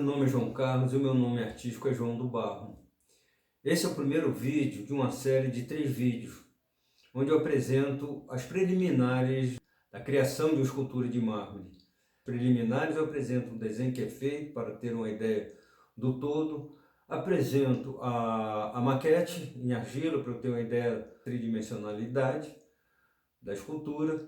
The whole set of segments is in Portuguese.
meu nome é João Carlos e o meu nome artístico é João do Barro. Esse é o primeiro vídeo de uma série de 3 vídeos, onde eu apresento as preliminares da criação de uma escultura de mármore. Preliminares, eu apresento um desenho que é feito para ter uma ideia do todo, apresento a maquete em argila para eu ter uma ideia da tridimensionalidade da escultura,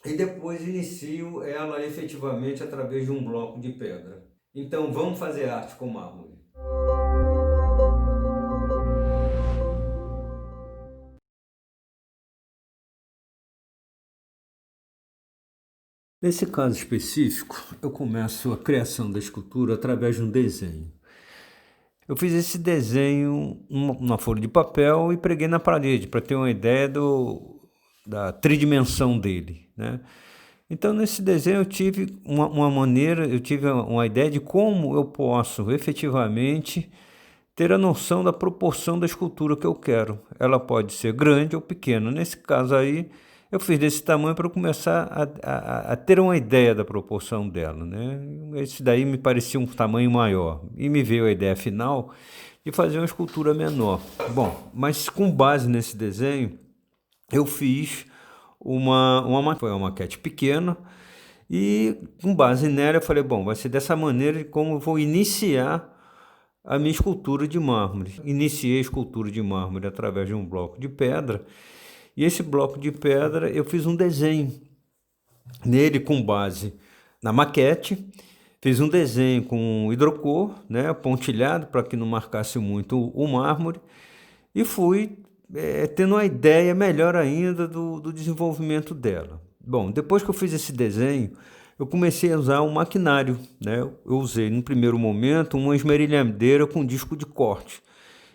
e depois inicio ela efetivamente através de um bloco de pedra. Então vamos fazer arte com mármore. Nesse caso específico, eu começo a criação da escultura através de um desenho. Eu fiz esse desenho numa folha de papel e preguei na parede para ter uma ideia da tridimensão dele, né? Então, nesse desenho eu tive uma ideia de como eu posso efetivamente ter a noção da proporção da escultura que eu quero. Ela pode ser grande ou pequena. Nesse caso aí, eu fiz desse tamanho para começar a ter uma ideia da proporção dela, né? Esse daí me parecia um tamanho maior. E me veio a ideia final de fazer uma escultura menor. Bom, mas com base nesse desenho, eu fiz foi uma maquete pequena, e com base nela eu falei, bom, vai ser dessa maneira como eu vou iniciar a minha escultura de mármore. Iniciei a escultura de mármore através de um bloco de pedra, e esse bloco de pedra eu fiz um desenho nele com base na maquete, fiz um desenho com hidrocor, né, pontilhado para que não marcasse muito o mármore, e fui tendo uma ideia melhor ainda do desenvolvimento dela. Bom, depois que eu fiz esse desenho, eu comecei a usar um maquinário, né? Eu usei, no primeiro momento, uma esmerilhadeira com disco de corte.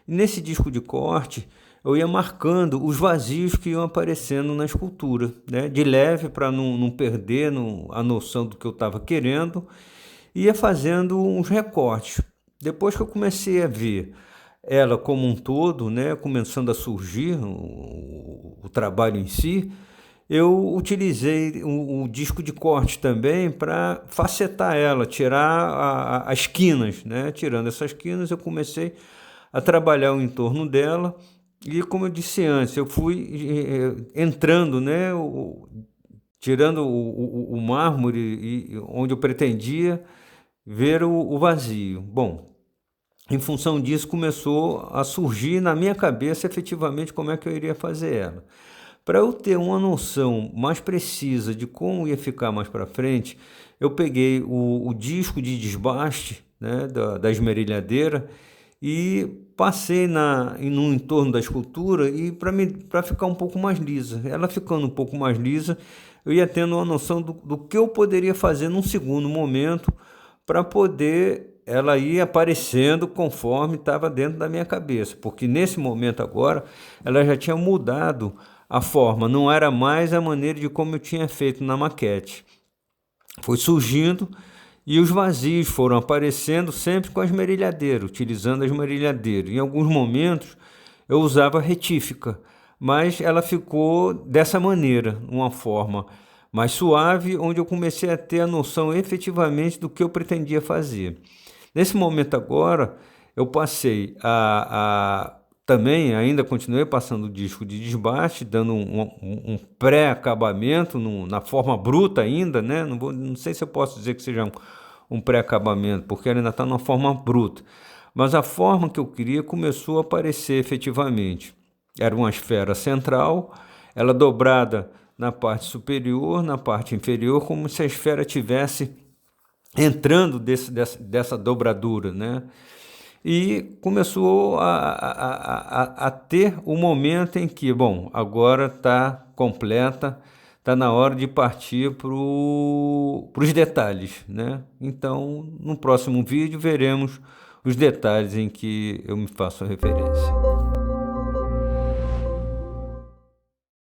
E nesse disco de corte, eu ia marcando os vazios que iam aparecendo na escultura, né? De leve, para não perder a noção do que eu estava querendo, ia fazendo uns recortes. Depois que eu comecei a ver ela como um todo, né, começando a surgir o trabalho em si, eu utilizei o disco de corte também para facetar ela, tirar as quinas, né? Tirando essas quinas, eu comecei a trabalhar o entorno dela, e como eu disse antes, eu fui entrando, né, tirando o mármore onde eu pretendia ver o vazio. Bom, em função disso, começou a surgir na minha cabeça efetivamente como é que eu iria fazer ela. Para eu ter uma noção mais precisa de como ia ficar mais para frente, eu peguei o disco de desbaste, né, da esmerilhadeira, e passei no entorno da escultura, e para ficar um pouco mais lisa. Ela ficando um pouco mais lisa, eu ia tendo uma noção do que eu poderia fazer num segundo momento para poder ela ir aparecendo conforme estava dentro da minha cabeça, porque nesse momento agora ela já tinha mudado a forma, não era mais a maneira de como eu tinha feito na maquete. Foi surgindo e os vazios foram aparecendo sempre com a esmerilhadeira, utilizando a esmerilhadeira. Em alguns momentos eu usava retífica, mas ela ficou dessa maneira, uma forma mais suave, onde eu comecei a ter a noção efetivamente do que eu pretendia fazer. Nesse momento agora, eu passei também, ainda continuei passando o disco de desbaste, dando um pré-acabamento na forma bruta ainda, né? Não sei se eu posso dizer que seja um pré-acabamento, porque ela ainda está numa forma bruta. Mas a forma que eu queria começou a aparecer efetivamente. Era uma esfera central, ela dobrada na parte superior, na parte inferior, como se a esfera tivesse entrando dessa dobradura, né? E começou a ter o momento em que, bom, agora está completa, está na hora de partir para os detalhes, né? Então, no próximo vídeo veremos os detalhes em que eu me faço referência.